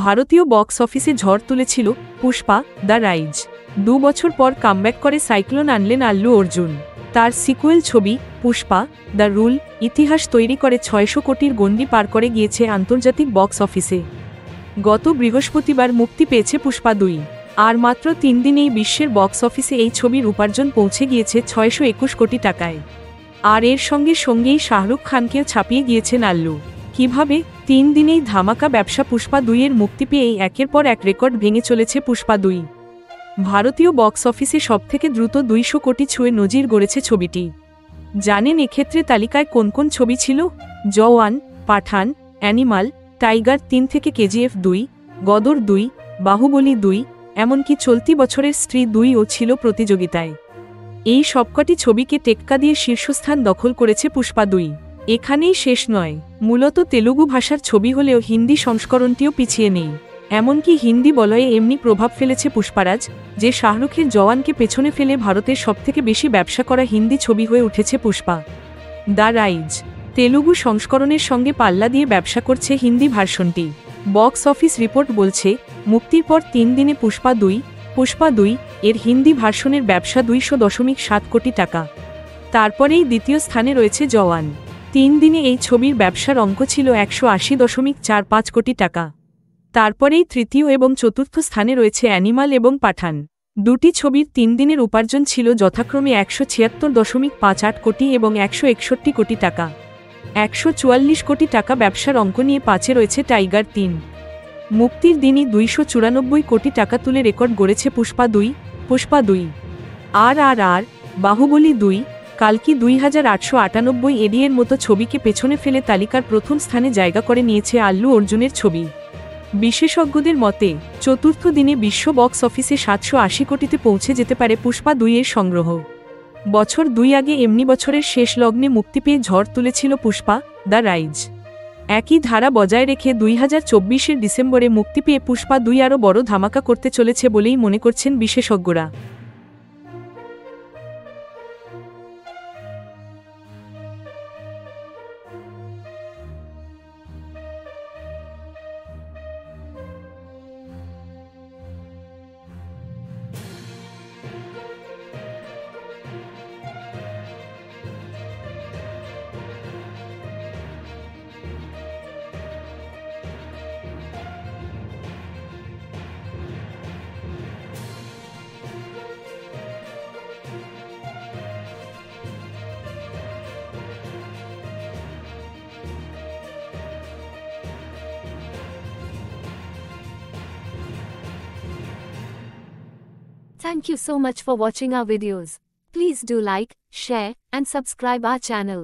ভারতীয় বক্স অফিসে ঝড় তুলেছিল পুষ্পা দ্য রাইজ। 2 বছর পর কামব্যাক করে সাইক্লোন আনলেন আল্লু অর্জুন। তার সিকুয়েল ছবি পুষ্পা দ্য রুল ইতিহাস তৈরি করে 600 কোটির গণ্ডি পার করে গিয়েছে আন্তর্জাতিক বক্স অফিসে। গত বৃহস্পতিবার মুক্তি পেয়েছে পুষ্পা 2। আর মাত্র 3 দিনেই বিশ্বের বক্স অফিসে এই ছবির উপার্জন পৌঁছে গিয়েছে 621 কোটি টাকায়। আর এর সঙ্গেই শাহরুখ খানকেও ছাপিয়ে গিয়েছেন আল্লু। কিভাবে? 3 দিনেই ধামাকা ব্যবসা পুষ্পা 2 এর মুক্তি পেয়েই একের পর এক রেকর্ড ভেঙে চলেছে পুষ্পা 2। ভারতীয় বক্স অফিসে সবথেকে দ্রুত 200 কোটি ছুঁয়ে নজির গড়েছে ছবিটি। জানেন এক্ষেত্রে তালিকায় কোন কোন ছবি ছিল? জওয়ান, পাঠান, অ্যানিমাল, টাইগার 3 থেকে কেজিএফ 2, গদর 2, বাহুবলী 2, এমনকি চলতি বছরের স্ত্রী 2ও ছিল প্রতিযোগিতায়। এই সবকটি ছবিকে টেক্কা দিয়ে শীর্ষস্থান দখল করেছে পুষ্পা 2। এখানেই শেষ নয়, মূলত তেলুগু ভাষার ছবি হলেও হিন্দি সংস্করণটিও পিছিয়ে নেই। এমনকি হিন্দি বলয়ে এমনি প্রভাব ফেলেছে পুষ্পারাজ যে শাহরুখের জওয়ানকে পেছনে ফেলে ভারতের সবথেকে বেশি ব্যবসা করা হিন্দি ছবি হয়ে উঠেছে পুষ্পা দ্য রাইজ। তেলুগু সংস্করণের সঙ্গে পাল্লা দিয়ে ব্যবসা করছে হিন্দি ভার্সনটি। বক্স অফিস রিপোর্ট বলছে মুক্তির পর 3 দিনে পুষ্পা 2 এর হিন্দি ভার্সনের ব্যবসা 200.7 কোটি টাকা। তারপরেই দ্বিতীয় স্থানে রয়েছে জওয়ান। 3 দিনে এই ছবির ব্যবসার অঙ্ক ছিল 180.45 কোটি টাকা। তারপরেই তৃতীয় এবং চতুর্থ স্থানে রয়েছে অ্যানিমাল এবং পাঠান। দুটি ছবির 3 দিনের উপার্জন ছিল যথাক্রমে 176.58 কোটি এবং 161 কোটি টাকা। 144 কোটি টাকা ব্যবসার অঙ্ক নিয়ে 5-এ রয়েছে টাইগার 3। মুক্তির দিনই 294 কোটি টাকা তুলে রেকর্ড গড়েছে পুষ্পা 2। আর বাহুবলী 2, কালকি 2898 এর মতো ছবিকে পেছনে ফেলে তালিকার প্রথম স্থানে জায়গা করে নিয়েছে আল্লু অর্জুনের ছবি। বিশেষজ্ঞদের মতে চতুর্থ দিনে বিশ্ব বক্স অফিসে 780 কোটিতে পৌঁছে যেতে পারে পুষ্পা 2 এর সংগ্রহ। বছর 2 আগে এমনি বছরের শেষ লগ্নে মুক্তি পেয়ে ঝড় তুলেছিল পুষ্পা দ্য রাইজ। একই ধারা বজায় রেখে 2024-এর ডিসেম্বরে মুক্তি পেয়ে পুষ্পা 2 আরও বড় ধামাকা করতে চলেছে বলেই মনে করছেন বিশেষজ্ঞরা। Thank you so much for watching our videos. Please do like, share, and subscribe our channel.